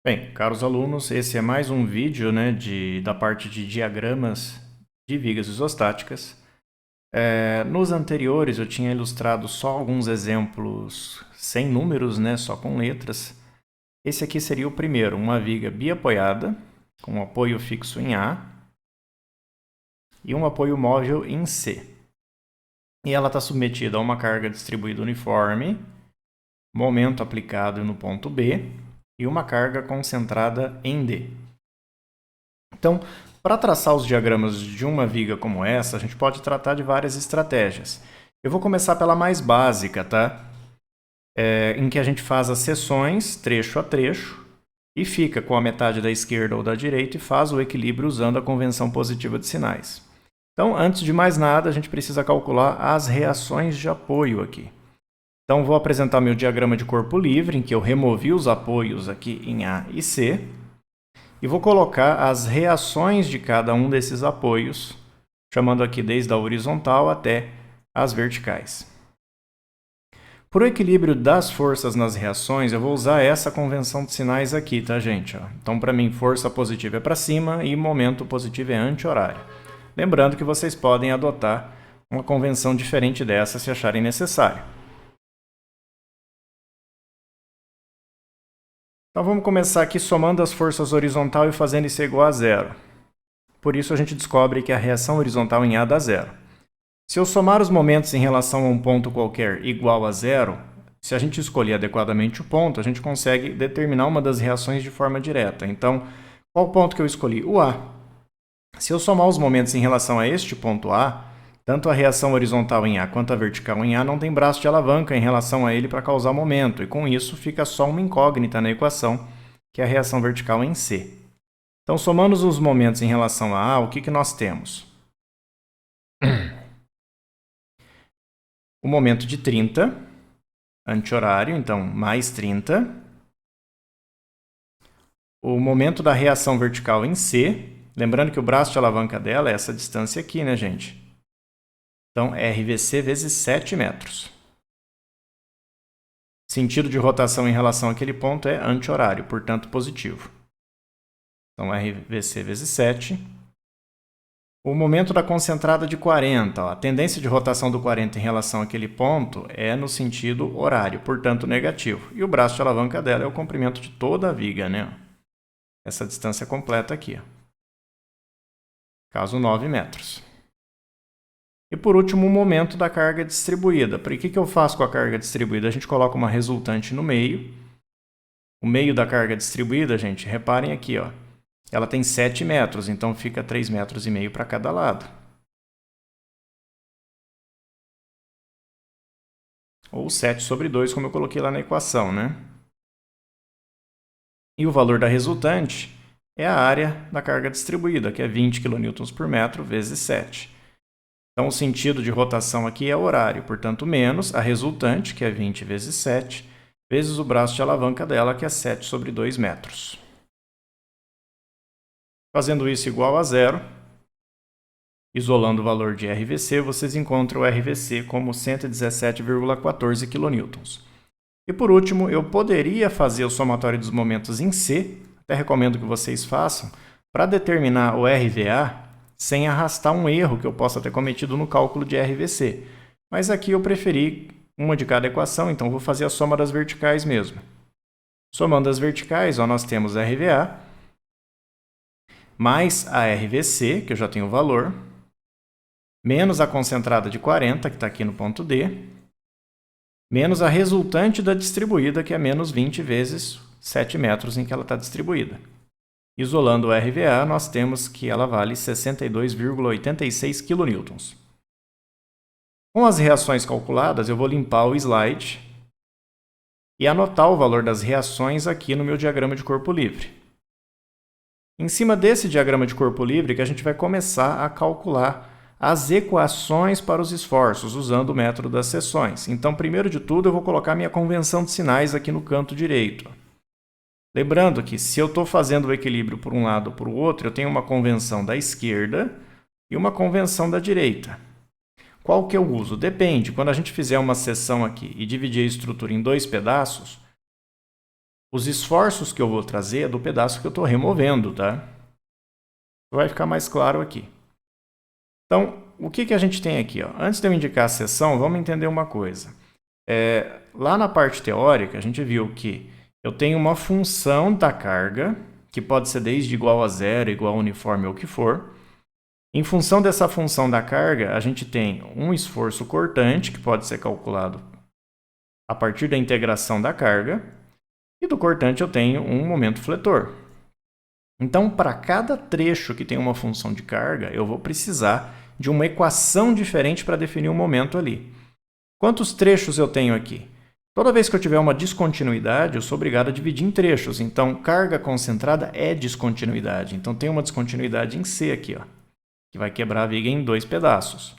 Bem, caros alunos, esse é mais um vídeo, né, da parte de diagramas de vigas isostáticas. Nos anteriores eu tinha ilustrado só alguns exemplos sem números, né, só com letras. Esse aqui seria o primeiro, uma viga biapoiada, com um apoio fixo em A e um apoio móvel em C. E ela está submetida a uma carga distribuída uniforme, momento aplicado no ponto B e uma carga concentrada em D. Então, para traçar os diagramas de uma viga como essa, a gente pode tratar de várias estratégias. Eu vou começar pela mais básica, tá? Em que a gente faz as seções, trecho a trecho, e fica com a metade da esquerda ou da direita e faz o equilíbrio usando a convenção positiva de sinais. Então, antes de mais nada, a gente precisa calcular as reações de apoio aqui. Então, vou apresentar meu diagrama de corpo livre, em que eu removi os apoios aqui em A e C, e vou colocar as reações de cada um desses apoios, chamando aqui desde a horizontal até as verticais. Por equilíbrio das forças nas reações, eu vou usar essa convenção de sinais aqui, tá, gente? Então, para mim, força positiva é para cima e momento positivo é anti-horário. Lembrando que vocês podem adotar uma convenção diferente dessa se acharem necessário. Então, vamos começar aqui somando as forças horizontal e fazendo isso igual a zero. Por isso, a gente descobre que a reação horizontal em A dá zero. Se eu somar os momentos em relação a um ponto qualquer igual a zero, se a gente escolher adequadamente o ponto, a gente consegue determinar uma das reações de forma direta. Então, qual ponto que eu escolhi? O A. Se eu somar os momentos em relação a este ponto A, tanto a reação horizontal em A quanto a vertical em A não tem braço de alavanca em relação a ele para causar momento, e com isso fica só uma incógnita na equação, que é a reação vertical em C. Então, somando os momentos em relação a A, o que nós temos? O momento de 30, anti-horário, então mais 30. O momento da reação vertical em C, lembrando que o braço de alavanca dela é essa distância aqui, né, gente? Então, RVC vezes 7 metros. Sentido de rotação em relação àquele ponto é anti-horário, portanto positivo. Então, RVC vezes 7. O momento da concentrada de 40, a tendência de rotação do 40 em relação àquele ponto é no sentido horário, portanto negativo. E o braço de alavanca dela é o comprimento de toda a viga, né? Essa distância completa aqui. Caso 9 metros. E por último, o momento da carga distribuída. Para que eu faço com a carga distribuída? A gente coloca uma resultante no meio. O meio da carga distribuída, gente, reparem aqui, ó. Ela tem 7 metros, então fica 3,5 metros para cada lado. Ou 7 sobre 2, como eu coloquei lá na equação, né? E o valor da resultante é a área da carga distribuída, que é 20 kN por metro vezes 7. Então, o sentido de rotação aqui é horário, portanto, menos a resultante, que é 20 vezes 7, vezes o braço de alavanca dela, que é 7 sobre 2 metros. Fazendo isso igual a zero, isolando o valor de RVC, vocês encontram o RVC como 117,14 kN. E por último, eu poderia fazer o somatório dos momentos em C, até recomendo que vocês façam, para determinar o RVA sem arrastar um erro que eu possa ter cometido no cálculo de RVC. Mas aqui eu preferi uma de cada equação, então vou fazer a soma das verticais mesmo. Somando as verticais, ó, nós temos RVA mais a RVC, que eu já tenho o valor, menos a concentrada de 40, que está aqui no ponto D, menos a resultante da distribuída, que é menos 20 vezes 7 metros em que ela está distribuída. Isolando o RVA, nós temos que ela vale 62,86 kN. Com as reações calculadas, eu vou limpar o slide e anotar o valor das reações aqui no meu diagrama de corpo livre. Em cima desse diagrama de corpo livre que a gente vai começar a calcular as equações para os esforços, usando o método das seções. Então, primeiro de tudo, eu vou colocar minha convenção de sinais aqui no canto direito. Lembrando que se eu estou fazendo o equilíbrio por um lado ou por outro, eu tenho uma convenção da esquerda e uma convenção da direita. Qual que eu uso? Depende. Quando a gente fizer uma seção aqui e dividir a estrutura em 2 pedaços, Os esforços que eu vou trazer é do pedaço que eu estou removendo, tá? Vai ficar mais claro aqui. Então, o que a gente tem aqui? Ó? Antes de eu indicar a seção, vamos entender uma coisa. Lá na parte teórica, a gente viu que eu tenho uma função da carga, que pode ser desde igual a zero, igual a uniforme ou o que for. Em função dessa função da carga, a gente tem um esforço cortante, que pode ser calculado a partir da integração da carga, e do cortante eu tenho um momento fletor. Então, para cada trecho que tem uma função de carga, eu vou precisar de uma equação diferente para definir um momento ali. Quantos trechos eu tenho aqui? Toda vez que eu tiver uma descontinuidade, eu sou obrigado a dividir em trechos. Então, carga concentrada é descontinuidade. Então, tem uma descontinuidade em C aqui, ó, que vai quebrar a viga em 2 pedaços.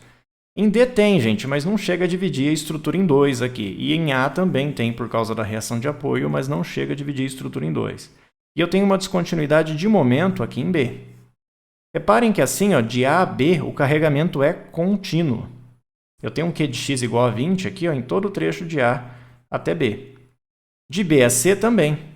Em D tem, gente, mas não chega a dividir a estrutura em 2 aqui. E em A também tem, por causa da reação de apoio, mas não chega a dividir a estrutura em 2. E eu tenho uma descontinuidade de momento aqui em B. Reparem que assim, ó, de A a B, o carregamento é contínuo. Eu tenho um Q de x igual a 20 aqui, ó, em todo o trecho de A até B. De B a C também.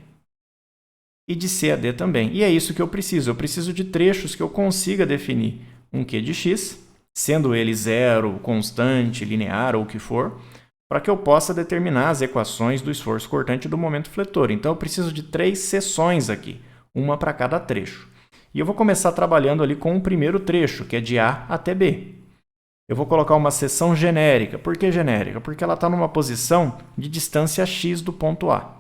E de C a D também. E é isso que eu preciso. Eu preciso de trechos que eu consiga definir um Q de x, sendo ele zero, constante, linear ou o que for, para que eu possa determinar as equações do esforço cortante do momento fletor. Então, eu preciso de 3 seções aqui, uma para cada trecho. E eu vou começar trabalhando ali com o primeiro trecho, que é de A até B. Eu vou colocar uma seção genérica. Por que genérica? Porque ela está numa posição de distância x do ponto A.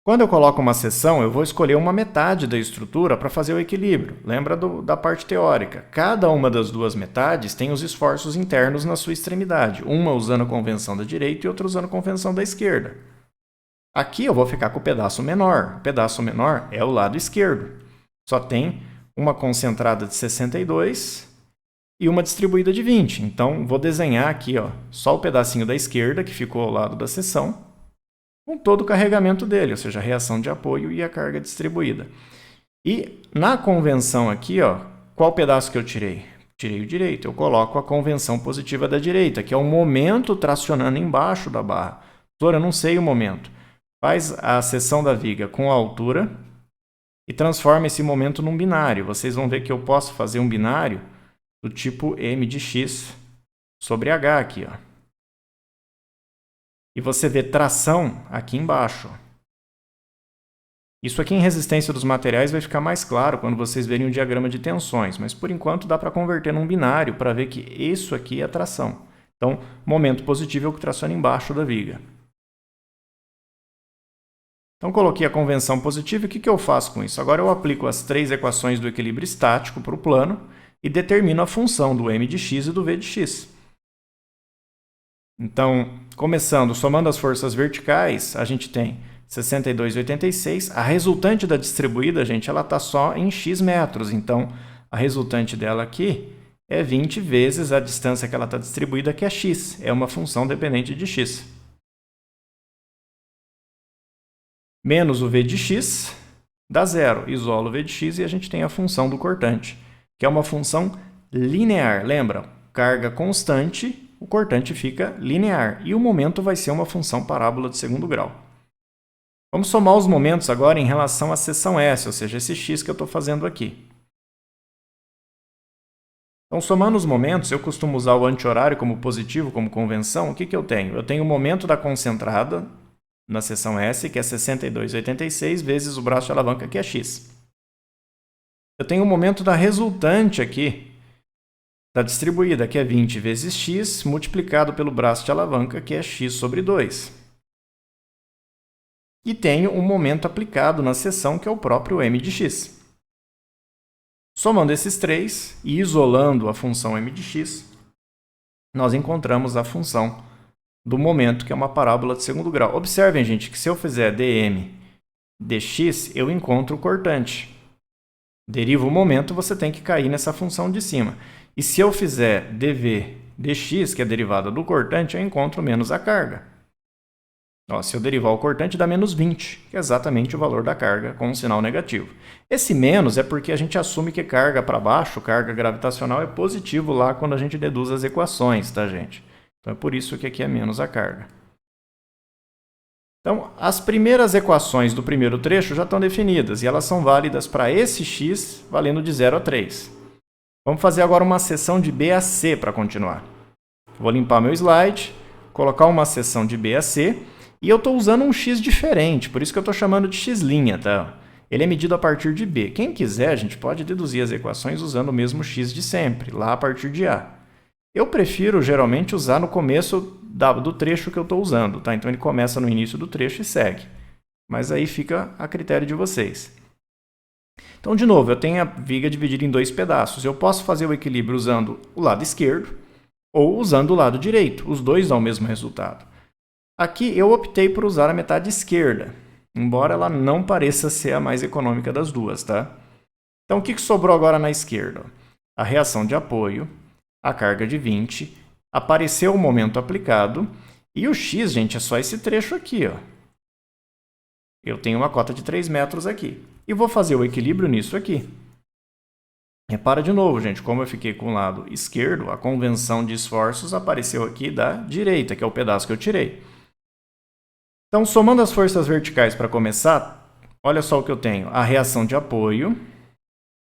Quando eu coloco uma seção, eu vou escolher uma metade da estrutura para fazer o equilíbrio. Lembra da parte teórica. Cada uma das duas metades tem os esforços internos na sua extremidade. Uma usando a convenção da direita e outra usando a convenção da esquerda. Aqui eu vou ficar com o pedaço menor. O pedaço menor é o lado esquerdo. Só tem uma concentrada de 62 e uma distribuída de 20. Então, vou desenhar aqui, ó, só o pedacinho da esquerda, que ficou ao lado da seção, com todo o carregamento dele, ou seja, a reação de apoio e a carga distribuída. E na convenção aqui, ó, qual pedaço que eu tirei? Tirei o direito. Eu coloco a convenção positiva da direita, que é o momento tracionando embaixo da barra. Doutor, eu não sei o momento. Faz a seção da viga com a altura e transforma esse momento num binário. Vocês vão ver que eu posso fazer um binário do tipo m de x sobre h aqui, ó. E você vê tração aqui embaixo. Isso aqui em resistência dos materiais vai ficar mais claro quando vocês verem o diagrama de tensões, mas por enquanto dá para converter num binário para ver que isso aqui é tração. Então, momento positivo é o que traciona embaixo da viga. Então, coloquei a convenção positiva e o que eu faço com isso? Agora eu aplico as 3 equações do equilíbrio estático para o plano e determino a função do m de x e do v de x. Então, começando, somando as forças verticais, a gente tem 62,86. A resultante da distribuída, gente, ela está só em x metros. Então, a resultante dela aqui é 20 vezes a distância que ela está distribuída, que é x. É uma função dependente de x. Menos o v de x dá zero. Isolo o v de x e a gente tem a função do cortante, que é uma função linear. Lembra? Carga constante, o cortante fica linear. E o momento vai ser uma função parábola de segundo grau. Vamos somar os momentos agora em relação à seção S, ou seja, esse x que eu estou fazendo aqui. Então, somando os momentos, eu costumo usar o anti-horário como positivo, como convenção. O que eu tenho? Eu tenho o momento da concentrada na seção S, que é 62,86, vezes o braço de alavanca, que é x. Eu tenho o momento da resultante aqui, da distribuída, que é 20 vezes x, multiplicado pelo braço de alavanca, que é x sobre 2. E tenho um momento aplicado na seção, que é o próprio m de x. Somando esses 3 e isolando a função m de x, nós encontramos a função do momento, que é uma parábola de segundo grau. Observem, gente, que se eu fizer dm dx, eu encontro o cortante. Deriva o momento, você tem que cair nessa função de cima. E se eu fizer dv dx, que é a derivada do cortante, eu encontro menos a carga. Ó, se eu derivar o cortante, dá menos 20, que é exatamente o valor da carga com um sinal negativo. Esse menos é porque a gente assume que carga para baixo, carga gravitacional, é positivo lá quando a gente deduz as equações, tá, gente? Então é por isso que aqui é menos a carga. Então, as primeiras equações do primeiro trecho já estão definidas e elas são válidas para esse x valendo de 0 a 3. Vamos fazer agora uma seção de B a C para continuar. Vou limpar meu slide, colocar uma seção de B a C e eu estou usando um x diferente, por isso que eu estou chamando de x', tá? Ele é medido a partir de B. Quem quiser, a gente pode deduzir as equações usando o mesmo x de sempre, lá a partir de A. Eu prefiro, geralmente, usar no começo do trecho que eu estou usando, tá? Então, ele começa no início do trecho e segue. Mas aí fica a critério de vocês. Então, de novo, eu tenho a viga dividida em dois pedaços. Eu posso fazer o equilíbrio usando o lado esquerdo ou usando o lado direito. Os dois dão o mesmo resultado. Aqui, eu optei por usar a metade esquerda, embora ela não pareça ser a mais econômica das duas, tá? Então, o que sobrou agora na esquerda? A reação de apoio, a carga de 20, apareceu o momento aplicado, e o x, gente, é só esse trecho aqui, ó. Eu tenho uma cota de 3 metros aqui. E vou fazer o equilíbrio nisso aqui. Repara de novo, gente, como eu fiquei com o lado esquerdo, a convenção de esforços apareceu aqui da direita, que é o pedaço que eu tirei. Então, somando as forças verticais para começar, olha só o que eu tenho. A reação de apoio,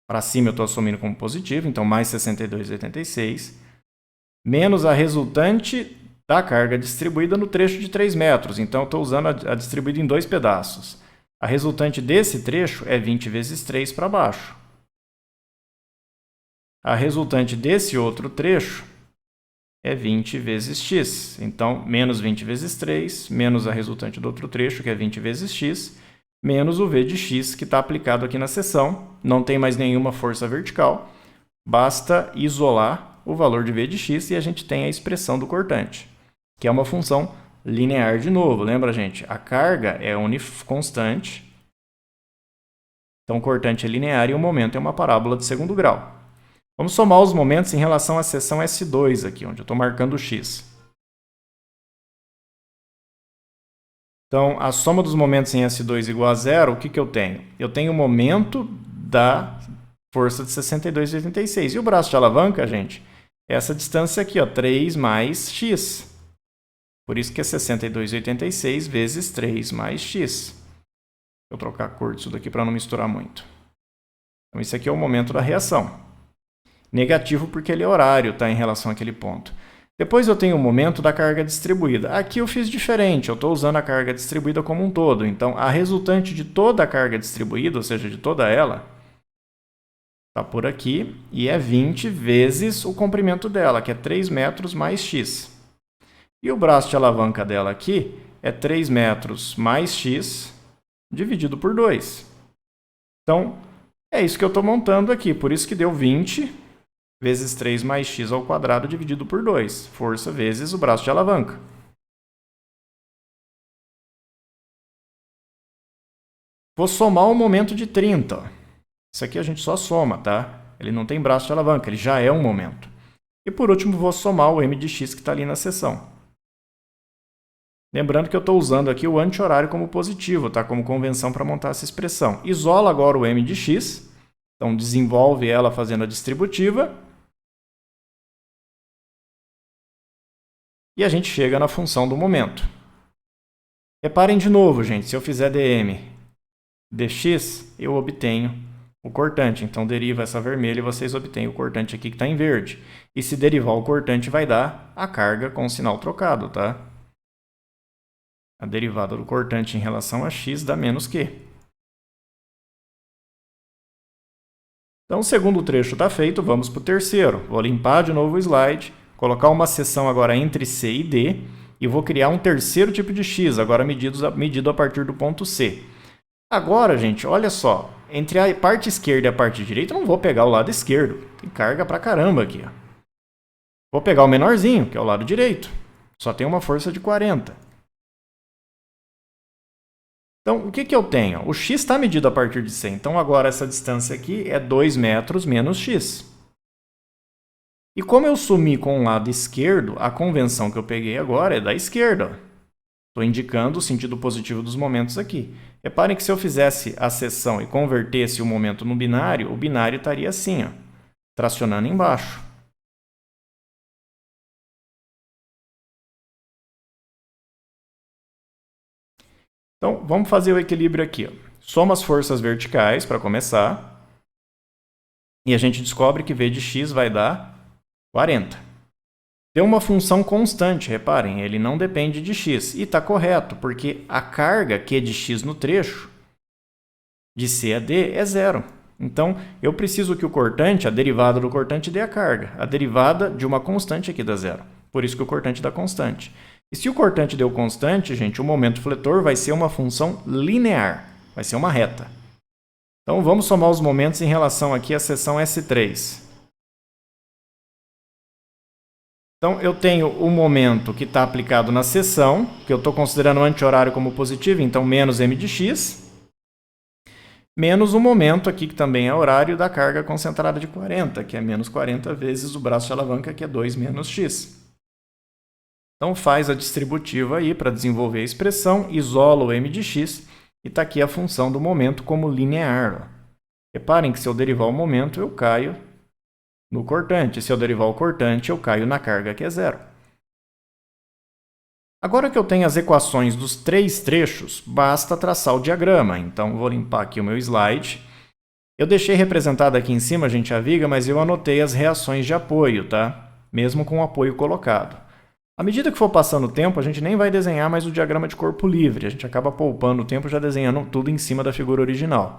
para cima eu estou assumindo como positivo, então mais 62,86, menos a resultante da carga distribuída no trecho de 3 metros. Então, eu estou usando a distribuída em dois pedaços. A resultante desse trecho é 20 vezes 3 para baixo. A resultante desse outro trecho é 20 vezes x. Então, menos 20 vezes 3, menos a resultante do outro trecho, que é 20 vezes x, menos o v de x, que está aplicado aqui na seção. Não tem mais nenhuma força vertical. Basta isolar o valor de v de x e a gente tem a expressão do cortante, que é uma função linear de novo. Lembra, gente? A carga é constante. Então, o cortante é linear e o momento é uma parábola de segundo grau. Vamos somar os momentos em relação à seção S2 aqui, onde eu estou marcando o x. Então, a soma dos momentos em S2 igual a zero, o que eu tenho? Eu tenho o momento da força de 62,86. E o braço de alavanca, gente, é essa distância aqui, ó, 3 mais x. Por isso que é 62,86 vezes 3 mais x. Vou trocar a cor disso daqui para não misturar muito. Então, esse aqui é o momento da reação. Negativo porque ele é horário, tá, em relação àquele ponto. Depois eu tenho o momento da carga distribuída. Aqui eu fiz diferente, eu estou usando a carga distribuída como um todo. Então, a resultante de toda a carga distribuída, ou seja, de toda ela, está por aqui, e é 20 vezes o comprimento dela, que é 3 metros mais x. E o braço de alavanca dela aqui é 3 metros mais x dividido por 2. Então, é isso que eu estou montando aqui, por isso que deu 20 vezes 3 mais x ao quadrado dividido por 2. Força vezes o braço de alavanca. Vou somar o momento de 30. Isso aqui a gente só soma, tá? Ele não tem braço de alavanca, ele já é um momento. E por último, vou somar o m de x que está ali na seção. Lembrando que eu estou usando aqui o anti-horário como positivo, tá? Como convenção para montar essa expressão. Isola agora o m de x. Então, desenvolve ela fazendo a distributiva. E a gente chega na função do momento. Reparem de novo, gente, se eu fizer dm dx, eu obtenho o cortante. Então, deriva essa vermelha e vocês obtêm o cortante aqui que está em verde. E se derivar o cortante, vai dar a carga com o sinal trocado, tá? A derivada do cortante em relação a x dá menos q. Então, o segundo trecho está feito, vamos para o terceiro. Vou limpar de novo o slide, colocar uma seção agora entre C e D, e vou criar um terceiro tipo de x, agora medido a partir do ponto C. Agora, gente, olha só, entre a parte esquerda e a parte direita, eu não vou pegar o lado esquerdo, tem carga pra caramba aqui. Ó. Vou pegar o menorzinho, que é o lado direito, só tem uma força de 40. Então, o que eu tenho? O x está medido a partir de C, então agora essa distância aqui é 2 metros menos x. E como eu sumi com o lado esquerdo, a convenção que eu peguei agora é da esquerda. Estou indicando o sentido positivo dos momentos aqui. Reparem que se eu fizesse a seção e convertesse o momento no binário, o binário estaria assim, ó, tracionando embaixo. Então, vamos fazer o equilíbrio aqui. Ó. Soma as forças verticais para começar. E a gente descobre que V de x vai dar 40. Tem uma função constante, reparem, ele não depende de x. E está correto, porque a carga Q de x no trecho, de C a D, é zero. Então, eu preciso que o cortante, a derivada do cortante, dê a carga. A derivada de uma constante aqui dá zero. Por isso que o cortante dá constante. E se o cortante deu constante, gente, o momento fletor vai ser uma função linear. Vai ser uma reta. Então, vamos somar os momentos em relação aqui à seção S3. Então, eu tenho o momento que está aplicado na seção, que eu estou considerando o anti-horário como positivo, então menos m de x, menos o momento aqui, que também é horário, da carga concentrada de 40, que é menos 40 vezes o braço de alavanca, que é 2 menos x. Então, faz a distributiva aí para desenvolver a expressão, isola o m de x, e está aqui a função do momento como linear. Ó. Reparem que se eu derivar o momento, eu caio no cortante. Se eu derivar o cortante, eu caio na carga, que é zero. Agora que eu tenho as equações dos 3 trechos, basta traçar o diagrama. Então, vou limpar aqui o meu slide. Eu deixei representada aqui em cima, gente, a viga, mas eu anotei as reações de apoio, tá? Mesmo com o apoio colocado. À medida que for passando o tempo, a gente nem vai desenhar mais o diagrama de corpo livre. A gente acaba poupando o tempo já desenhando tudo em cima da figura original.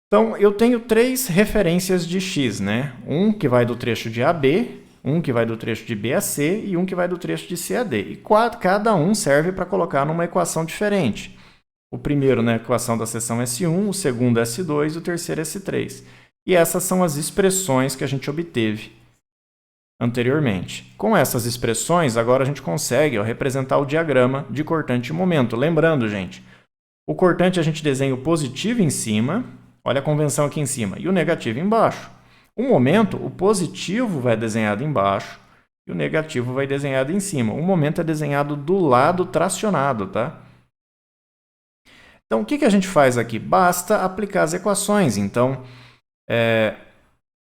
Então, eu tenho 3 referências de x, né? Um que vai do trecho de AB, um que vai do trecho de B a C e um que vai do trecho de C a D. E cada um serve para colocar numa equação diferente. O primeiro na equação da seção S1, o segundo S2 e o terceiro S3. E essas são as expressões que a gente obteve anteriormente. Com essas expressões, agora a gente consegue representar o diagrama de cortante e momento. Lembrando, gente, o cortante a gente desenha o positivo em cima, olha a convenção aqui em cima, e o negativo embaixo. O momento, o positivo vai desenhado embaixo e o negativo vai desenhado em cima. O momento é desenhado do lado tracionado, tá? Então, o que a gente faz aqui? Basta aplicar as equações. Então,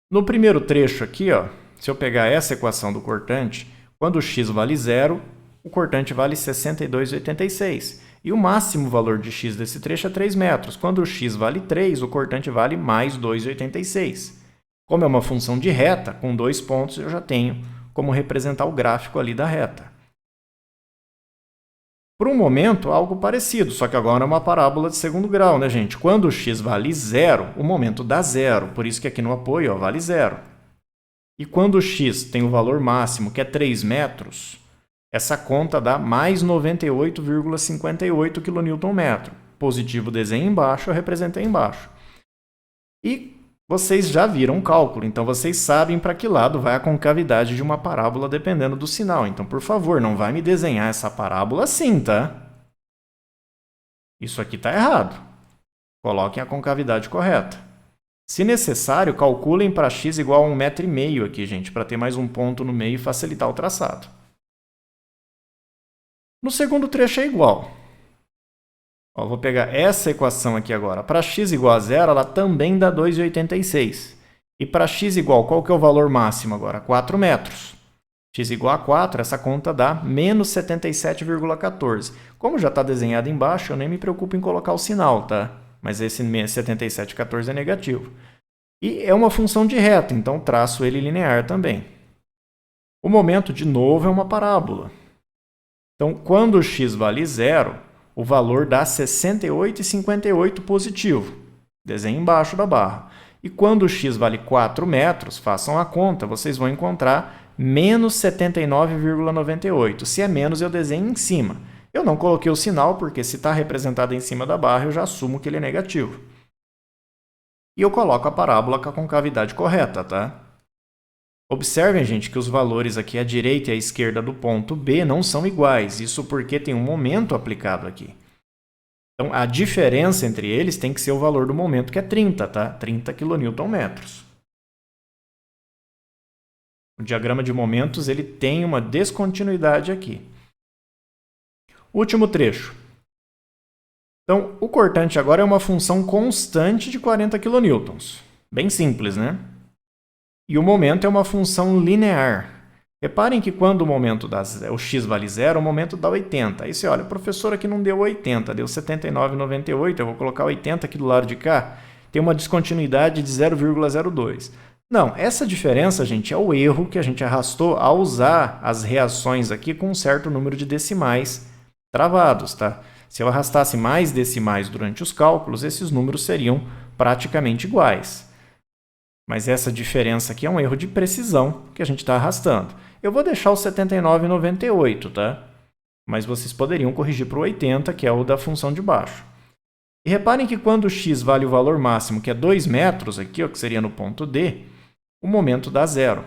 no primeiro trecho aqui, ó, se eu pegar essa equação do cortante, quando o x vale 0, o cortante vale 62,86. E o máximo valor de x desse trecho é 3 metros. Quando o x vale 3, o cortante vale mais 2,86. Como é uma função de reta, com 2 pontos, eu já tenho como representar o gráfico ali da reta. Por um momento, algo parecido, só que agora é uma parábola de segundo grau, né, gente? Quando o x vale 0, o momento dá 0. Por isso que aqui no apoio, ó, vale 0. E quando o x tem o valor máximo, que é 3 metros, essa conta dá mais 98,58 kN/m. Positivo desenho embaixo, eu representei embaixo. E vocês já viram o cálculo, então vocês sabem para que lado vai a concavidade de uma parábola dependendo do sinal. Então, por favor, não vai me desenhar essa parábola assim, tá? Isso aqui está errado. Coloquem a concavidade correta. Se necessário, calculem para x igual a 1,5 m aqui, gente, para ter mais um ponto no meio e facilitar o traçado. No segundo trecho é igual. Ó, vou pegar essa equação aqui agora. Para x igual a 0, ela também dá 2,86. E para x igual, qual que é o valor máximo agora? 4 metros. X igual a 4, essa conta dá menos 77,14. Como já está desenhado embaixo, eu nem me preocupo em colocar o sinal, tá? Mas esse 77,14 é negativo. E é uma função de reta, então traço ele linear também. O momento, de novo, é uma parábola. Então, quando o x vale 0, o valor dá 68,58 positivo. Desenho embaixo da barra. E quando o x vale 4 metros, façam a conta, vocês vão encontrar menos 79,98. Se é menos, eu desenho em cima. Eu não coloquei o sinal, porque se está representado em cima da barra, eu já assumo que ele é negativo. E eu coloco a parábola com a concavidade correta, tá? Observem, gente, que os valores aqui à direita e à esquerda do ponto B não são iguais. Isso porque tem um momento aplicado aqui. Então, a diferença entre eles tem que ser o valor do momento, que é 30, tá? 30 kN. O diagrama de momentos ele tem uma descontinuidade aqui. Último trecho. Então, o cortante agora é uma função constante de 40 kN. Bem simples, né? E o momento é uma função linear. Reparem que quando o x vale 0, o momento dá 80. Aí você olha, professor, aqui não deu 80, deu 79,98, eu vou colocar 80 aqui do lado de cá. Tem uma descontinuidade de 0,02. Não, essa diferença, gente, é o erro que a gente arrastou ao usar as reações aqui com um certo número de decimais travados, tá? Se eu arrastasse mais decimais durante os cálculos, esses números seriam praticamente iguais. Mas essa diferença aqui é um erro de precisão que a gente está arrastando. Eu vou deixar o 79,98, tá? Mas vocês poderiam corrigir para o 80, que é o da função de baixo. E reparem que quando x vale o valor máximo, que é 2 metros, aqui, ó, que seria no ponto D, o momento dá zero.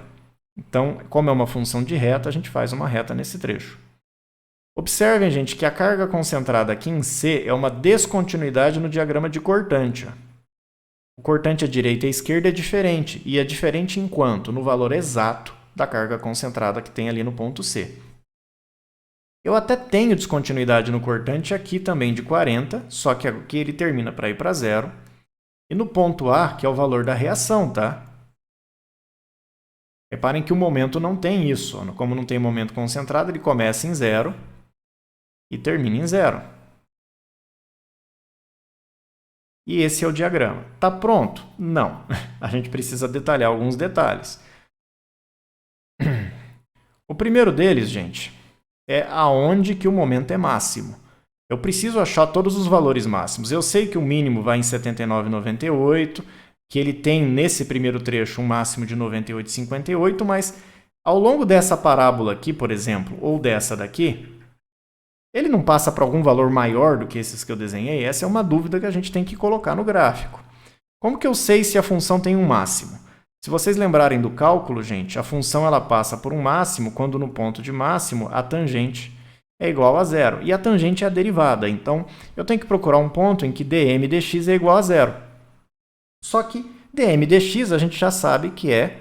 Então, como é uma função de reta, a gente faz uma reta nesse trecho. Observem, gente, que a carga concentrada aqui em C é uma descontinuidade no diagrama de cortante. O cortante à direita e à esquerda é diferente, e é diferente em quanto? No valor exato da carga concentrada que tem ali no ponto C. Eu até tenho descontinuidade no cortante aqui também de 40, só que aqui ele termina para ir para zero. E no ponto A, que é o valor da reação, tá? Reparem que o momento não tem isso. Como não tem momento concentrado, ele começa em zero e termina em zero. E esse é o diagrama. Tá pronto? Não. A gente precisa detalhar alguns detalhes. O primeiro deles, gente, é aonde que o momento é máximo. Eu preciso achar todos os valores máximos. Eu sei que o mínimo vai em 79,98, que ele tem nesse primeiro trecho um máximo de 98,58, mas ao longo dessa parábola aqui, por exemplo, ou dessa daqui, ele não passa para algum valor maior do que esses que eu desenhei? Essa é uma dúvida que a gente tem que colocar no gráfico. Como que eu sei se a função tem um máximo? Se vocês lembrarem do cálculo, gente, a função ela passa por um máximo quando no ponto de máximo a tangente é igual a zero. E a tangente é a derivada. Então, eu tenho que procurar um ponto em que dm dx é igual a zero. Só que dm dx a gente já sabe que é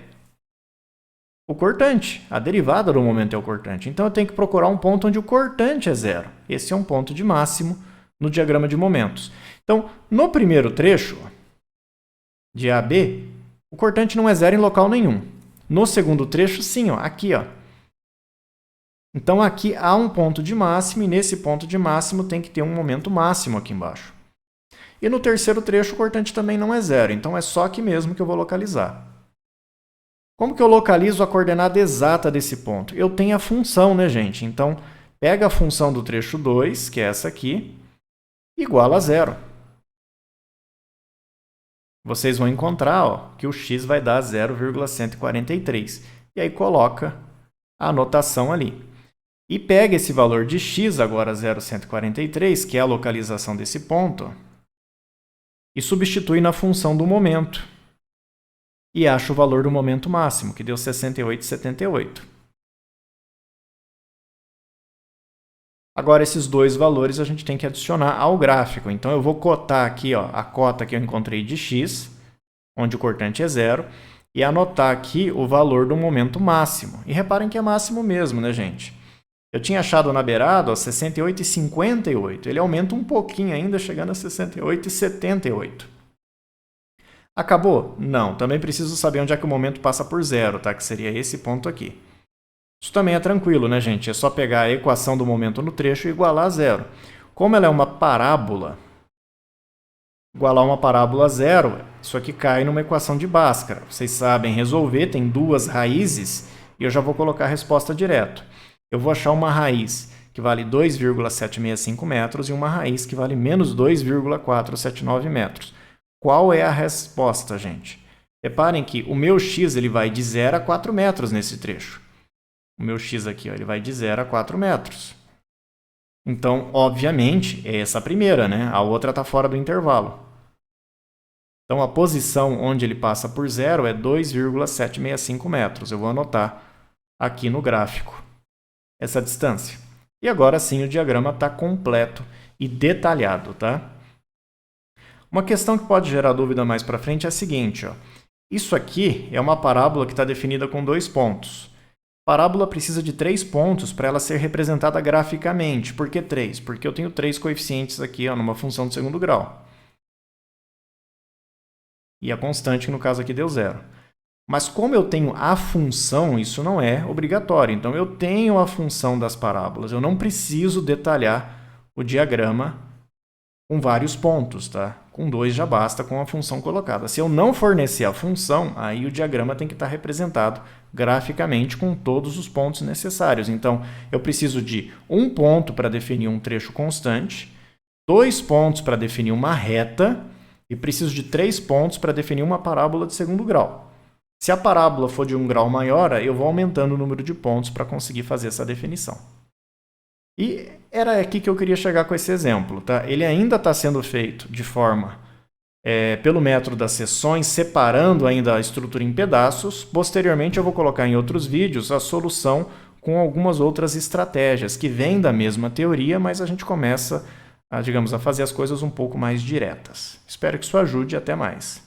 o cortante. A derivada do momento é o cortante. Então, eu tenho que procurar um ponto onde o cortante é zero. Esse é um ponto de máximo no diagrama de momentos. Então, no primeiro trecho de AB, o cortante não é zero em local nenhum. No segundo trecho, sim, ó, aqui. Ó. Então, aqui há um ponto de máximo e nesse ponto de máximo tem que ter um momento máximo aqui embaixo. E no terceiro trecho, o cortante também não é zero. Então, é só aqui mesmo que eu vou localizar. Como que eu localizo a coordenada exata desse ponto? Eu tenho a função, né, gente? Então, pega a função do trecho 2, que é essa aqui, igual a zero. Vocês vão encontrar ó, que o x vai dar 0,143. E aí coloca a anotação ali. E pega esse valor de x, agora 0,143, que é a localização desse ponto, e substitui na função do momento. E acha o valor do momento máximo, que deu 68,78. Agora, esses dois valores a gente tem que adicionar ao gráfico. Então, eu vou cotar aqui ó, a cota que eu encontrei de x, onde o cortante é zero, e anotar aqui o valor do momento máximo. E reparem que é máximo mesmo, né, gente? Eu tinha achado na beirada 68,58. Ele aumenta um pouquinho ainda, chegando a 68,78. Acabou? Não. Também preciso saber onde é que o momento passa por zero, tá? Que seria esse ponto aqui. Isso também é tranquilo, né, gente? É só pegar a equação do momento no trecho e igualar a zero. Como ela é uma parábola, igualar uma parábola a zero, isso aqui cai numa equação de Bhaskara. Vocês sabem resolver, tem duas raízes, e eu já vou colocar a resposta direto. Eu vou achar uma raiz que vale 2,765 metros e uma raiz que vale menos 2,479 metros. Qual é a resposta, gente? Reparem que o meu x ele vai de 0 a 4 metros nesse trecho. O meu x aqui ó, ele vai de 0 a 4 metros. Então, obviamente, é essa a primeira, né? A outra está fora do intervalo. Então, a posição onde ele passa por zero é 2,765 metros. Eu vou anotar aqui no gráfico essa distância. E agora sim o diagrama está completo e detalhado, tá? Uma questão que pode gerar dúvida mais para frente é a seguinte, ó. Isso aqui é uma parábola que está definida com 2 pontos. A parábola precisa de 3 pontos para ela ser representada graficamente. Por que 3? Porque eu tenho 3 coeficientes aqui ó, numa função de segundo grau. E a constante, que no caso aqui, deu 0. Mas como eu tenho a função, isso não é obrigatório. Então, eu tenho a função das parábolas. Eu não preciso detalhar o diagrama com vários pontos, tá? Com 2 já basta com a função colocada. Se eu não fornecer a função, aí o diagrama tem que estar representado graficamente com todos os pontos necessários. Então, eu preciso de um ponto para definir um trecho constante, 2 pontos para definir uma reta e preciso de 3 pontos para definir uma parábola de segundo grau. Se a parábola for de um grau maior, eu vou aumentando o número de pontos para conseguir fazer essa definição. E era aqui que eu queria chegar com esse exemplo. Tá? Ele ainda está sendo feito de forma pelo método das seções, separando ainda a estrutura em pedaços. Posteriormente, eu vou colocar em outros vídeos a solução com algumas outras estratégias que vêm da mesma teoria, mas a gente começa a fazer as coisas um pouco mais diretas. Espero que isso ajude e até mais.